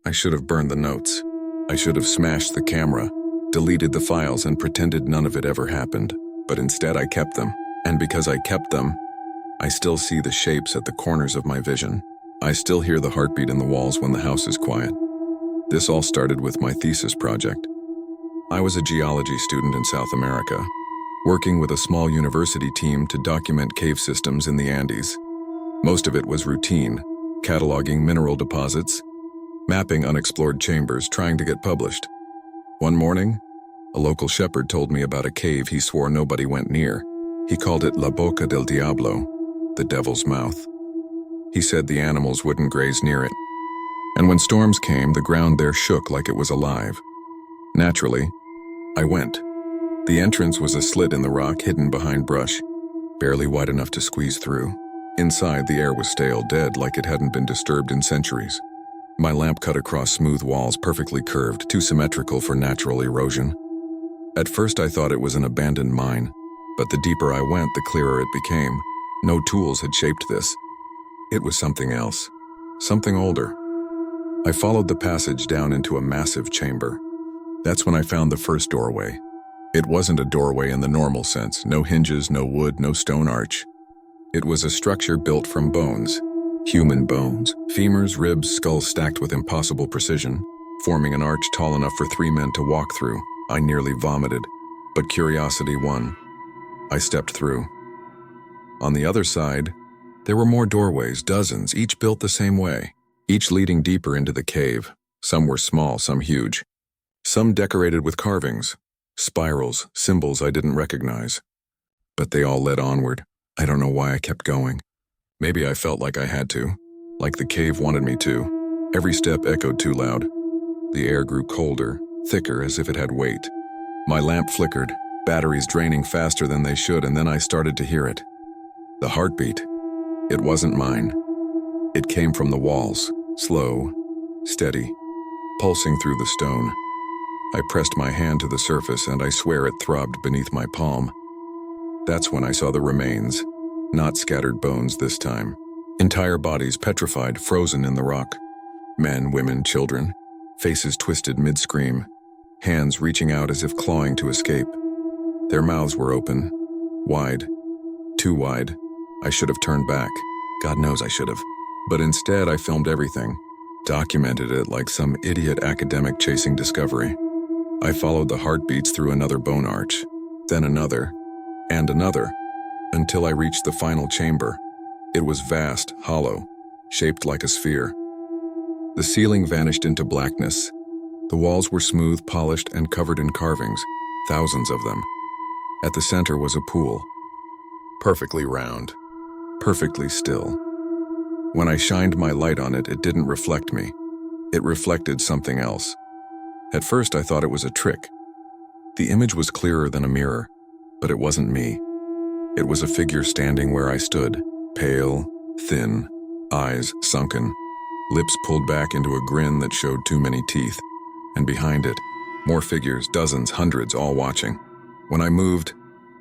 I should have burned the notes. I should have smashed the camera, deleted the files, and pretended none of it ever happened. But instead I kept them. And because I kept them, I still see the shapes at the corners of my vision. I still hear the heartbeat in the walls when the house is quiet. This all started with my thesis project. I was a geology student in South America, working with a small university team to document cave systems in the Andes. Most of it was routine, cataloging mineral deposits, mapping unexplored chambers, trying to get published. One morning, a local shepherd told me about a cave he swore nobody went near. He called it La Boca del Diablo, the devil's mouth. He said the animals wouldn't graze near it. And when storms came, the ground there shook like it was alive. Naturally, I went. The entrance was a slit in the rock hidden behind brush, barely wide enough to squeeze through. Inside, the air was stale, dead, like it hadn't been disturbed in centuries. My lamp cut across smooth walls, perfectly curved, too symmetrical for natural erosion. At first, I thought it was an abandoned mine, but the deeper I went, the clearer it became. No tools had shaped this. It was something else, something older. I followed the passage down into a massive chamber. That's when I found the first doorway. It wasn't a doorway in the normal sense, no hinges, no wood, no stone arch. It was a structure built from bones, human bones, femurs, ribs, skulls stacked with impossible precision, forming an arch tall enough for 3 men to walk through. I nearly vomited, but curiosity won. I stepped through. On the other side, there were more doorways, dozens, each built the same way, each leading deeper into the cave. Some were small, some huge. Some decorated with carvings, spirals, symbols I didn't recognize. But they all led onward. I don't know why I kept going. Maybe I felt like I had to, like the cave wanted me to. Every step echoed too loud. The air grew colder, thicker, as if it had weight. My lamp flickered, batteries draining faster than they should, and then I started to hear it. The heartbeat. It wasn't mine. It came from the walls, slow, steady, pulsing through the stone. I pressed my hand to the surface, and I swear it throbbed beneath my palm. That's when I saw the remains, not scattered bones this time. Entire bodies petrified, frozen in the rock. Men, women, children, faces twisted mid-scream, hands reaching out as if clawing to escape. Their mouths were open, wide, too wide. I should have turned back. God knows I should have. But instead, I filmed everything, documented it like some idiot academic chasing discovery. I followed the heartbeats through another bone arch, then another, and another, until I reached the final chamber. It was vast, hollow, shaped like a sphere. The ceiling vanished into blackness. The walls were smooth, polished, and covered in carvings, thousands of them. At the center was a pool, perfectly round, perfectly still. When I shined my light on it, it didn't reflect me. It reflected something else. At first, I thought it was a trick. The image was clearer than a mirror, but it wasn't me. It was a figure standing where I stood, pale, thin, eyes sunken, lips pulled back into a grin that showed too many teeth. And behind it, more figures, dozens, hundreds, all watching. When I moved,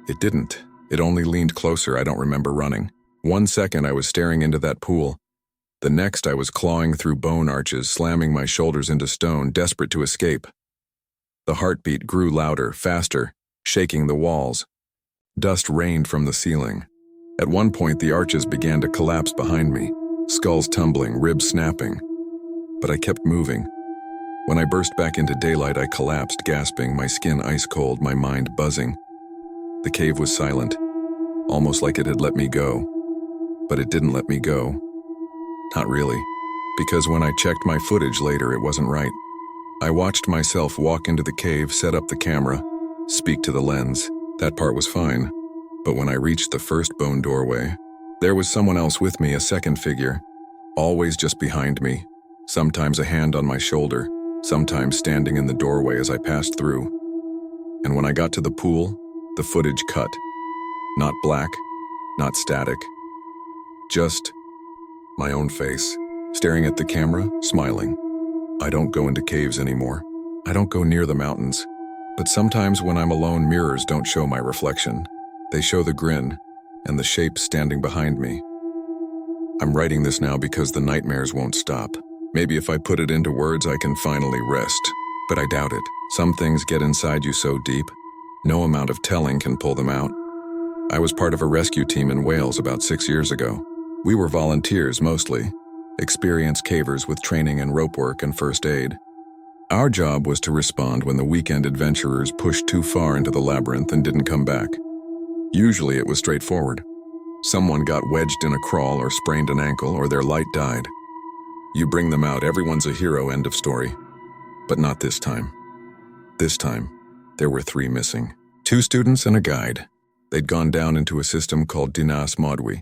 it didn't. It only leaned closer. I don't remember running. 1 second I was staring into that pool. The next I was clawing through bone arches, slamming my shoulders into stone, desperate to escape. The heartbeat grew louder, faster, shaking the walls. Dust rained from the ceiling. At one point, the arches began to collapse behind me, skulls tumbling, ribs snapping. But I kept moving. When I burst back into daylight, I collapsed, gasping, my skin ice cold, my mind buzzing. The cave was silent, almost like it had let me go. But it didn't let me go. Not really, because when I checked my footage later, it wasn't right. I watched myself walk into the cave, set up the camera, speak to the lens. That part was fine. But when I reached the first bone doorway, there was someone else with me, a second figure, always just behind me, sometimes a hand on my shoulder, sometimes standing in the doorway as I passed through. And when I got to the pool, the footage cut. Not black, not static, just my own face, staring at the camera, smiling. I don't go into caves anymore. I don't go near the mountains. But sometimes when I'm alone, mirrors don't show my reflection. They show the grin and the shape standing behind me. I'm writing this now because the nightmares won't stop. Maybe if I put it into words, I can finally rest. But I doubt it. Some things get inside you so deep, no amount of telling can pull them out. I was part of a rescue team in Wales about 6 years ago. We were volunteers mostly, experienced cavers with training in rope work and first aid. Our job was to respond when the weekend adventurers pushed too far into the labyrinth and didn't come back. Usually it was straightforward. Someone got wedged in a crawl or sprained an ankle or their light died. You bring them out, everyone's a hero, end of story. But not this time. This time, there were 3 missing. 2 students and a guide. They'd gone down into a system called unimaginable,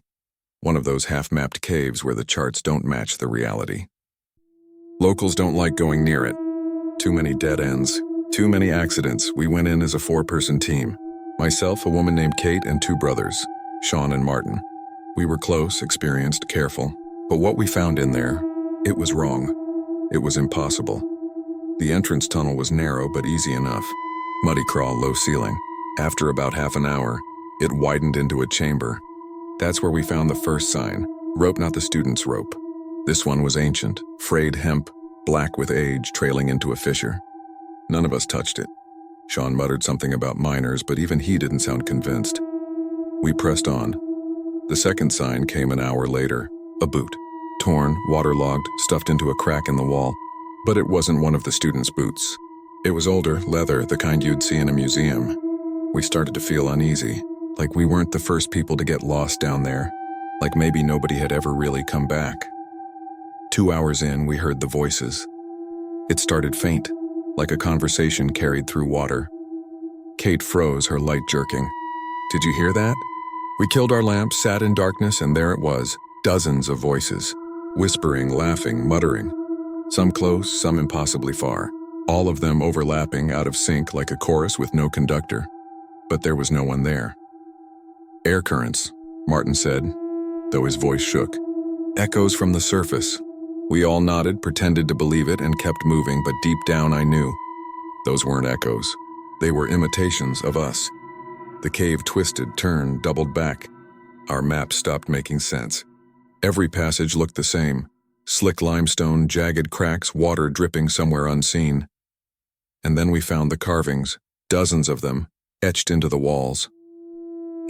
one of those half-mapped caves where the charts don't match the reality. Locals don't like going near it. Too many dead ends, too many accidents. We went in as a 4-person team. Myself, a woman named Kate, and 2 brothers, Sean and Martin. We were close, experienced, careful. But what we found in there, it was wrong. It was impossible. The entrance tunnel was narrow but easy enough. Muddy crawl, low ceiling. After about half an hour, it widened into a chamber. That's where we found the first sign. Rope, not the student's rope. This one was ancient, frayed hemp, black with age, trailing into a fissure. None of us touched it. Sean muttered something about miners, but even he didn't sound convinced. We pressed on. The second sign came an hour later. A boot. Torn, waterlogged, stuffed into a crack in the wall. But it wasn't one of the students' boots. It was older, leather, the kind you'd see in a museum. We started to feel uneasy, like we weren't the first people to get lost down there, like maybe nobody had ever really come back. 2 hours in, we heard the voices. It started faint, like a conversation carried through water. Kate froze, her light jerking. Did you hear that? We killed our lamps, sat in darkness, and there it was, dozens of voices, whispering, laughing, muttering. Some close, some impossibly far, all of them overlapping, out of sync like a chorus with no conductor. But there was no one there. Air currents, Martin said, though his voice shook. Echoes from the surface. We all nodded, pretended to believe it, and kept moving, but deep down I knew. Those weren't echoes. They were imitations of us. The cave twisted, turned, doubled back. Our map stopped making sense. Every passage looked the same. Slick limestone, jagged cracks, water dripping somewhere unseen. And then we found the carvings, dozens of them, etched into the walls.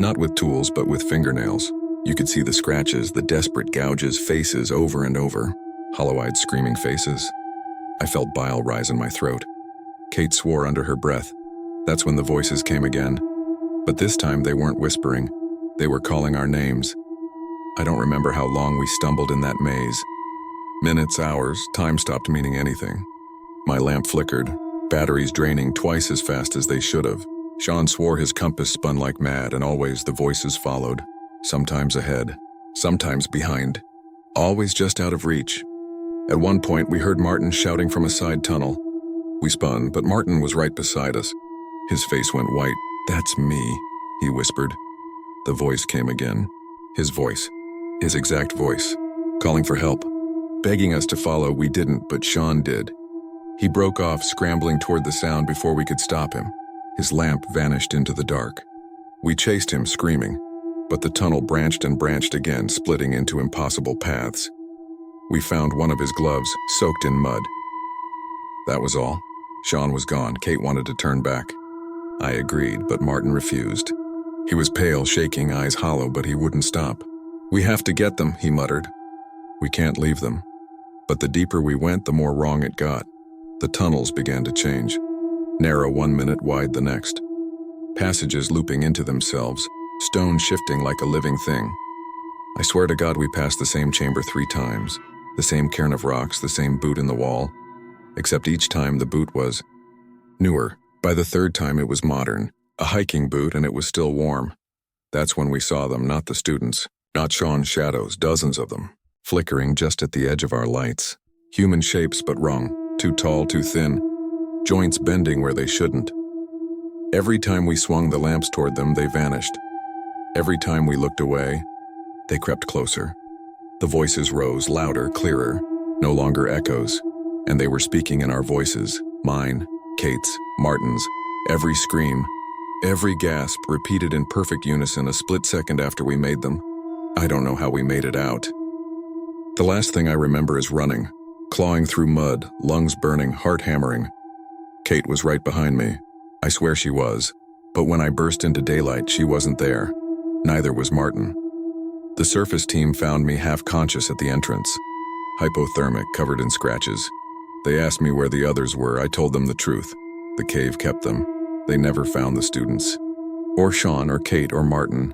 Not with tools, but with fingernails. You could see the scratches, the desperate gouges, faces over and over, hollow-eyed screaming faces. I felt bile rise in my throat. Kate swore under her breath. That's when the voices came again. But this time they weren't whispering. They were calling our names. I don't remember how long we stumbled in that maze. Minutes, hours, time stopped meaning anything. My lamp flickered, batteries draining twice as fast as they should have. Sean swore his compass spun like mad, and always the voices followed. Sometimes ahead, sometimes behind. Always just out of reach. At one point, we heard Martin shouting from a side tunnel. We spun, but Martin was right beside us. His face went white. "That's me," he whispered. The voice came again. His voice. His exact voice. Calling for help. Begging us to follow. We didn't, but Sean did. He broke off, scrambling toward the sound before we could stop him. His lamp vanished into the dark. We chased him, screaming. But the tunnel branched and branched again, splitting into impossible paths. We found one of his gloves, soaked in mud. That was all. Sean was gone. Kate wanted to turn back. I agreed, but Martin refused. He was pale, shaking, eyes hollow, but he wouldn't stop. "We have to get them," he muttered. "We can't leave them." But the deeper we went, the more wrong it got. The tunnels began to change. Narrow 1 minute, wide the next. Passages looping into themselves, stone shifting like a living thing. I swear to God we passed the same chamber 3 times, the same cairn of rocks, the same boot in the wall, except each time the boot was newer. By the 3rd time it was modern, a hiking boot, and it was still warm. That's when we saw them, not the students, not Sean's shadows, dozens of them, flickering just at the edge of our lights. Human shapes, but wrong, too tall, too thin, joints bending where they shouldn't. Every time we swung the lamps toward them, they vanished. Every time we looked away, they crept closer. The voices rose, louder, clearer, no longer echoes, and they were speaking in our voices, mine, Kate's, Martin's, every scream, every gasp repeated in perfect unison a split second after we made them. I don't know how we made it out. The last thing I remember is running. clawing through mud, lungs burning, heart hammering. Kate was right behind me. I swear she was. But when I burst into daylight, she wasn't there. Neither was Martin. The surface team found me half-conscious at the entrance, hypothermic, covered in scratches. They asked me where the others were. I told them the truth. The cave kept them. They never found the students. Or Sean, or Kate, or Martin.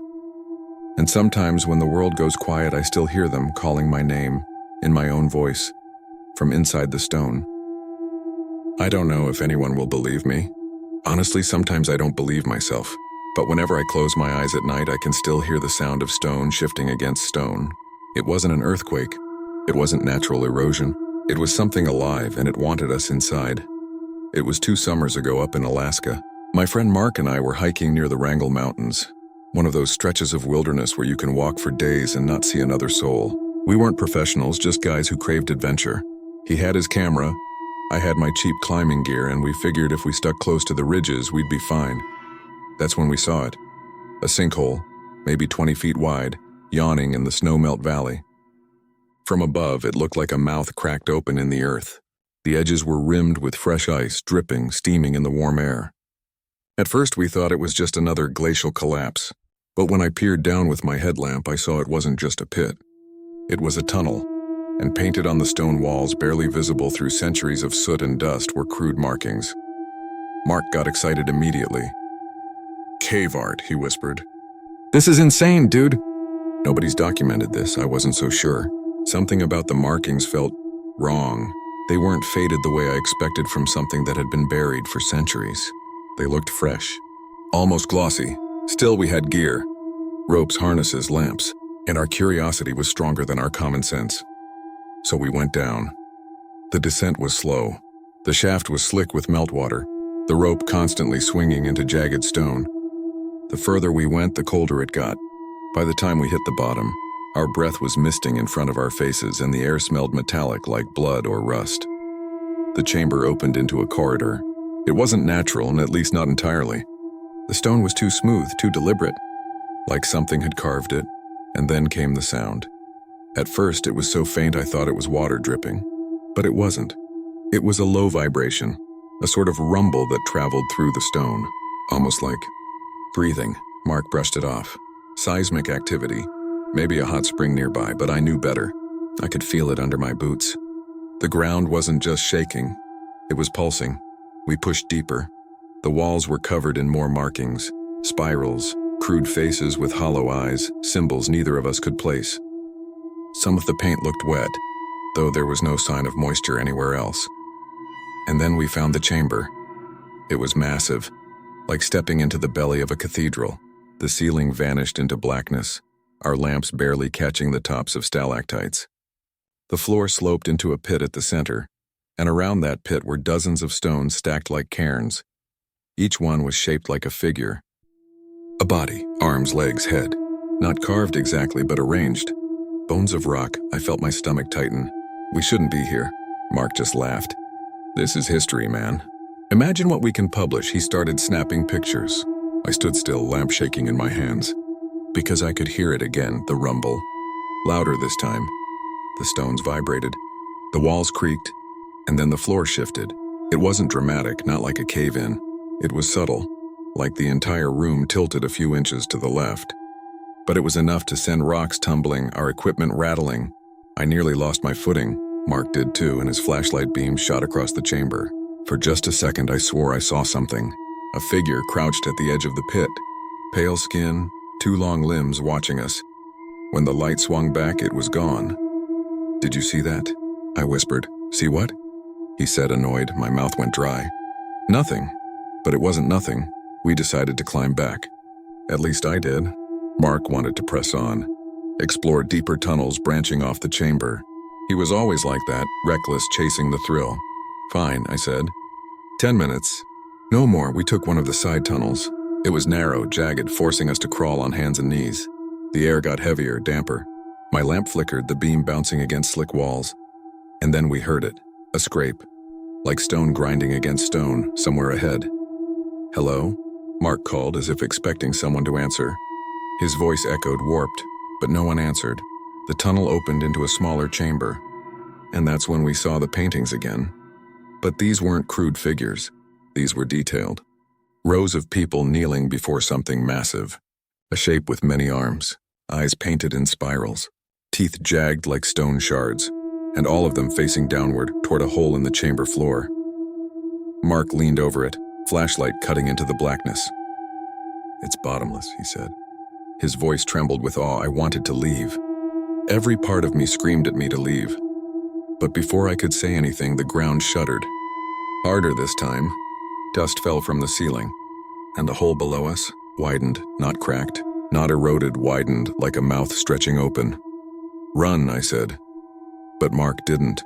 And sometimes when the world goes quiet, I still hear them calling my name, in my own voice, from inside the stone. I don't know if anyone will believe me. Honestly, sometimes I don't believe myself. But whenever I close my eyes at night, I can still hear the sound of stone shifting against stone. It wasn't an earthquake. It wasn't natural erosion. It was something alive, and it wanted us inside. It was 2 summers ago up in Alaska. My friend Mark and I were hiking near the Wrangell Mountains, one of those stretches of wilderness where you can walk for days and not see another soul. We weren't professionals, just guys who craved adventure. He had his camera, I had my cheap climbing gear, and we figured if we stuck close to the ridges, we'd be fine. That's when we saw it. A sinkhole, maybe 20 feet wide, yawning in the snowmelt valley. From above, it looked like a mouth cracked open in the earth. The edges were rimmed with fresh ice, dripping, steaming in the warm air. At first, we thought it was just another glacial collapse. But when I peered down with my headlamp, I saw it wasn't just a pit. It was a tunnel, and painted on the stone walls, barely visible through centuries of soot and dust, were crude markings. Mark got excited immediately. "Cave art," he whispered. "This is insane, dude." Nobody's documented this, I wasn't so sure. Something about the markings felt wrong. They weren't faded the way I expected from something that had been buried for centuries. They looked fresh, almost glossy. Still, we had gear. Ropes, harnesses, lamps. And our curiosity was stronger than our common sense. So we went down. The descent was slow. The shaft was slick with meltwater, the rope constantly swinging into jagged stone. The further we went, the colder it got. By the time we hit the bottom, our breath was misting in front of our faces and the air smelled metallic like blood or rust. The chamber opened into a corridor. It wasn't natural, and at least not entirely. The stone was too smooth, too deliberate, like something had carved it. And then came the sound. At first, it was so faint I thought it was water dripping. But it wasn't. It was a low vibration, a sort of rumble that traveled through the stone, almost like breathing. Mark brushed it off. Seismic activity. Maybe a hot spring nearby, but I knew better. I could feel it under my boots. The ground wasn't just shaking. It was pulsing. We pushed deeper. The walls were covered in more markings, spirals, crude faces with hollow eyes, symbols neither of us could place. Some of the paint looked wet, though there was no sign of moisture anywhere else. And then we found the chamber. It was massive, like stepping into the belly of a cathedral. The ceiling vanished into blackness, our lamps barely catching the tops of stalactites. The floor sloped into a pit at the center, and around that pit were dozens of stones stacked like cairns. Each one was shaped like a figure. A body, arms, legs, head. Not carved exactly, but arranged. Bones of rock. I felt my stomach tighten. "We shouldn't be here." Mark just laughed. "This is history, man. Imagine what we can publish." He started snapping pictures. I stood still, lamp shaking in my hands. Because I could hear it again, the rumble. Louder this time. The stones vibrated. The walls creaked. And then the floor shifted. It wasn't dramatic, not like a cave-in. It was subtle. Like the entire room tilted a few inches to the left. But it was enough to send rocks tumbling, our equipment rattling. I nearly lost my footing. Mark did too, and his flashlight beam shot across the chamber. For just a second, I swore I saw something. A figure crouched at the edge of the pit. Pale skin, 2 long limbs watching us. When the light swung back, it was gone. "Did you see that?" I whispered. "See what?" He said, annoyed. My mouth went dry. "Nothing." But it wasn't nothing. We decided to climb back. At least I did. Mark wanted to press on, explore deeper tunnels branching off the chamber. He was always like that, reckless, chasing the thrill. "Fine," I said. 10 minutes. No more. We took one of the side tunnels. It was narrow, jagged, forcing us to crawl on hands and knees. The air got heavier, damper. My lamp flickered, the beam bouncing against slick walls. And then we heard it, a scrape, like stone grinding against stone, somewhere ahead. "Hello?" Mark called, as if expecting someone to answer. His voice echoed, warped, but no one answered. The tunnel opened into a smaller chamber. and that's when we saw the paintings again. But these weren't crude figures. These were detailed. Rows of people kneeling before something massive. A shape with many arms, eyes painted in spirals, teeth jagged like stone shards, and all of them facing downward toward a hole in the chamber floor. Mark leaned over it, flashlight cutting into the blackness. "It's bottomless," he said. His voice trembled with awe. I wanted to leave. Every part of me screamed at me to leave. But before I could say anything, the ground shuddered. Harder this time. Dust fell from the ceiling, and the hole below us widened, not cracked, not eroded, widened like a mouth stretching open. "Run," I said. But Mark didn't.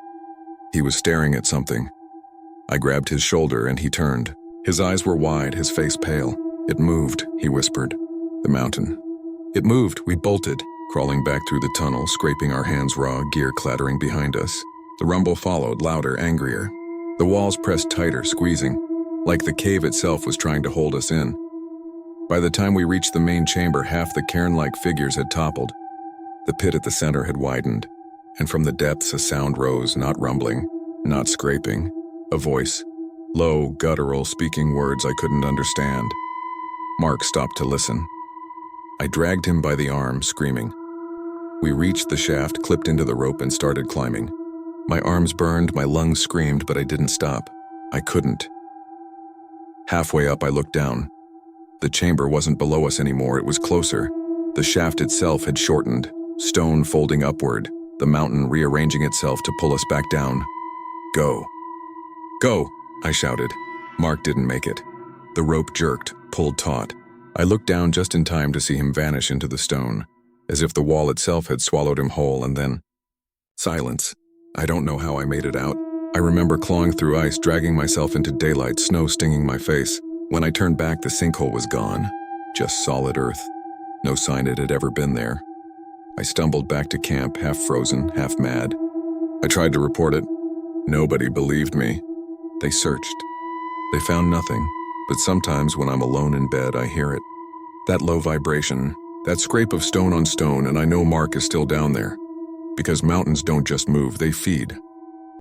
He was staring at something. I grabbed his shoulder and he turned. His eyes were wide, his face pale. "It moved," he whispered. "The mountain. It moved." We bolted, crawling back through the tunnel, scraping our hands raw, gear clattering behind us. The rumble followed, louder, angrier. The walls pressed tighter, squeezing, like the cave itself was trying to hold us in. By the time we reached the main chamber, half the cairn-like figures had toppled. The pit at the center had widened, and from the depths a sound rose, not rumbling, not scraping. A voice, low, guttural, speaking words I couldn't understand. Mark stopped to listen. I dragged him by the arm, screaming. We reached the shaft, clipped into the rope, and started climbing. My arms burned, my lungs screamed, but I didn't stop. I couldn't. Halfway up, I looked down. The chamber wasn't below us anymore, it was closer. The shaft itself had shortened, stone folding upward, the mountain rearranging itself to pull us back down. "Go. Go," I shouted. Mark didn't make it. The rope jerked, pulled taut. I looked down just in time to see him vanish into the stone, as if the wall itself had swallowed him whole, and then silence. I don't know how I made it out. I remember clawing through ice, dragging myself into daylight, snow stinging my face. When I turned back, the sinkhole was gone. Just solid earth. No sign it had ever been there. I stumbled back to camp, half frozen, half mad. I tried to report it. Nobody believed me. They searched. They found nothing, but sometimes when I'm alone in bed, I hear it. That low vibration, that scrape of stone on stone, and I know Mark is still down there. Because mountains don't just move, they feed.